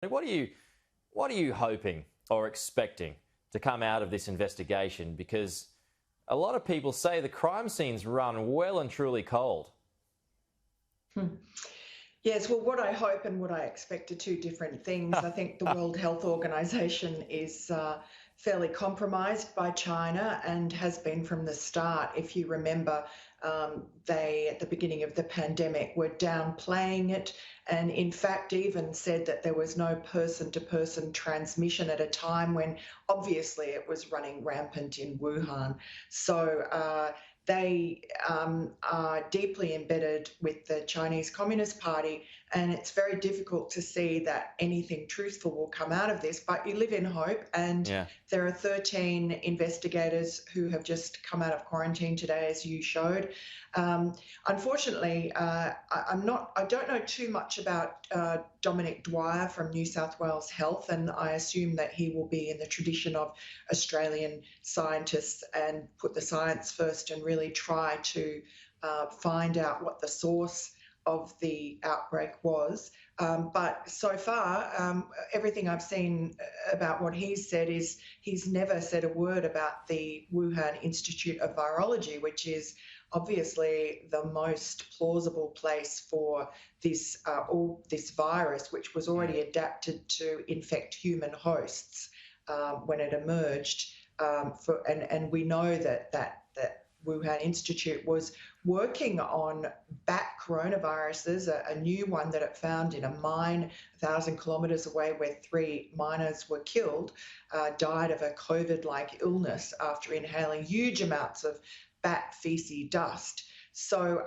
What are you hoping or expecting to come out of this investigation? Because a lot of people say the crime scenes run well and truly cold. Yes, well, what I hope and what I expect are two different things. I think the World Health Organization is fairly compromised by China and has been from the start. If you remember, they, at the beginning of the pandemic, were downplaying it and, in fact, even said that there was no person-to-person transmission at a time when, obviously, it was running rampant in Wuhan. So they are deeply embedded with the Chinese Communist Party, and it's very difficult to see that anything truthful will come out of this. But you live in hope, and there are 13 investigators who have just come out of quarantine today, as you showed. Unfortunately, I don't know too much about Dominic Dwyer from New South Wales Health, and I assume that he will be in the tradition of Australian scientists and put the science first and really try to find out what the source of the outbreak was. But so far, everything I've seen about what he's said is he's never said a word about the Wuhan Institute of Virology, which is obviously the most plausible place for this virus, which was already adapted to infect human hosts when it emerged. And we know that Wuhan Institute was working on bat coronaviruses, a new one that it found in a mine 1,000 kilometres away where 3 miners were killed, died of a COVID-like illness after inhaling huge amounts of bat feces dust. So,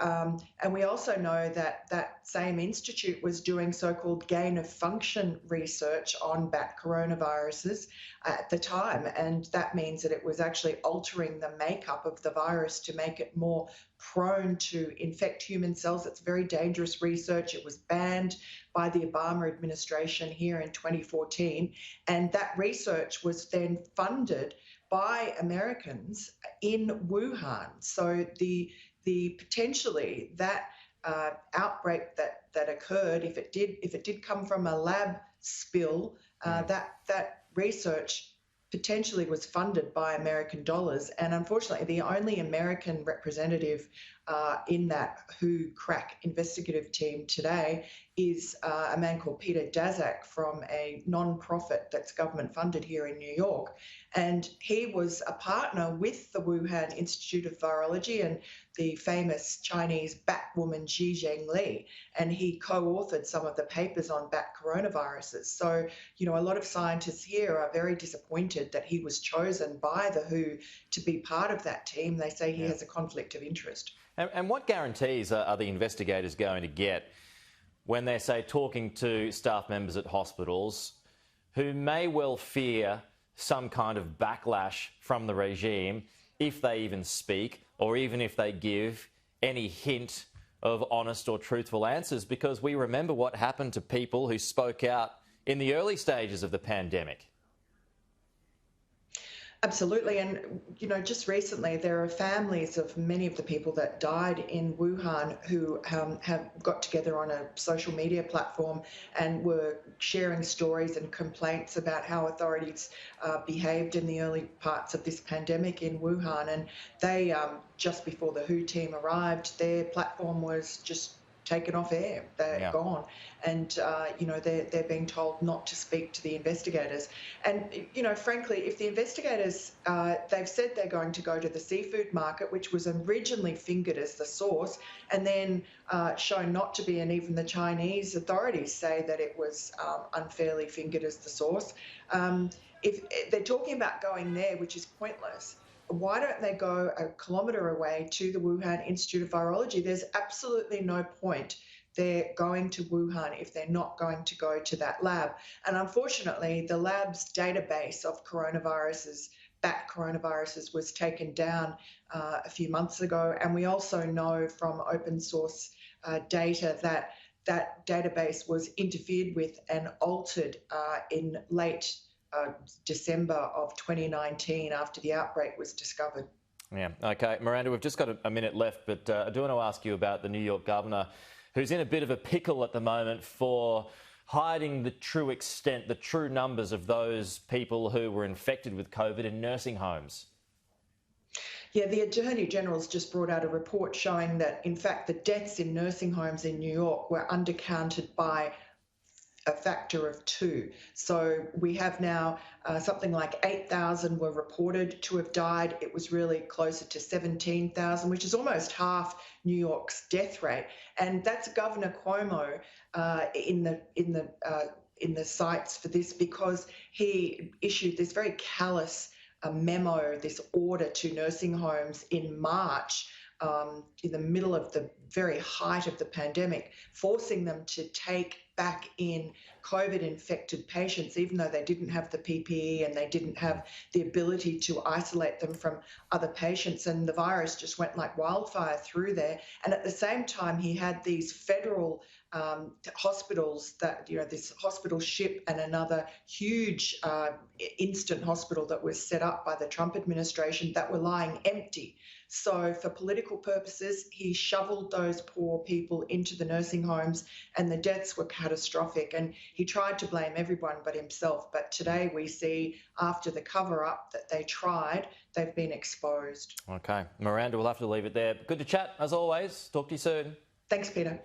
and we also know that that same institute was doing so-called gain-of-function research on bat coronaviruses at the time, and that means that it was actually altering the makeup of the virus to make it more prone to infect human cells. It's very dangerous research. It was banned by the Obama administration here in 2014, and that research was then funded by Americans in Wuhan. So the potentially that outbreak that occurred, if it did come from a lab spill, that research potentially was funded by American dollars. And unfortunately, the only American representative in that WHO crack investigative team today is a man called Peter Daszak from a non-profit that's government funded here in New York. And he was a partner with the Wuhan Institute of Virology and the famous Chinese bat woman Xi Zhengli, and he co-authored some of the papers on bat coronaviruses. So, you know, a lot of scientists here are very disappointed that he was chosen by the WHO to be part of that team. They say he has a conflict of interest. And what guarantees are the investigators going to get when they're, say, talking to staff members at hospitals who may well fear some kind of backlash from the regime if they even speak or even if they give any hint of honest or truthful answers? Because we remember what happened to people who spoke out in the early stages of the pandemic. Absolutely. And, you know, just recently there are families of many of the people that died in Wuhan who have got together on a social media platform and were sharing stories and complaints about how authorities behaved in the early parts of this pandemic in Wuhan. And they, just before the WHO team arrived, their platform was just taken off air. They're gone. And, you know, they're being told not to speak to the investigators. And, you know, frankly, if the investigators, they've said they're going to go to the seafood market, which was originally fingered as the source, and then shown not to be, and even the Chinese authorities say that it was unfairly fingered as the source. If they're talking about going there, which is pointless, why don't they go a kilometre away to the Wuhan Institute of Virology? There's absolutely no point they're going to Wuhan if they're not going to go to that lab. And unfortunately, the lab's database of coronaviruses, bat coronaviruses, was taken down a few months ago. And we also know from open source data that that database was interfered with and altered in late December of 2019 after the outbreak was discovered. Yeah, OK. Miranda, we've just got a minute left, but I do want to ask you about the New York governor, who's in a bit of a pickle at the moment for hiding the true extent, the true numbers of those people who were infected with COVID in nursing homes? Yeah, the Attorney General's just brought out a report showing that, in fact, the deaths in nursing homes in New York were undercounted by a factor of 2. So we have now something like 8,000 were reported to have died. It was really closer to 17,000, which is almost half New York's death rate. And that's Governor Cuomo in the sights for this, because he issued this very callous memo, this order to nursing homes in March, in the middle of the very height of the pandemic, forcing them to take back in COVID-infected patients, even though they didn't have the PPE and they didn't have the ability to isolate them from other patients. And the virus just went like wildfire through there. And at the same time, he had these federal hospitals that, this hospital ship and another huge instant hospital that was set up by the Trump administration that were lying empty. So for political purposes, he shoveled those poor people into the nursing homes, and the deaths were catastrophic. And he tried to blame everyone but himself. But today we see, after the cover-up that they tried, they've been exposed. Okay. Miranda, we'll have to leave it there. Good to chat, as always. Talk to you soon. Thanks, Peter.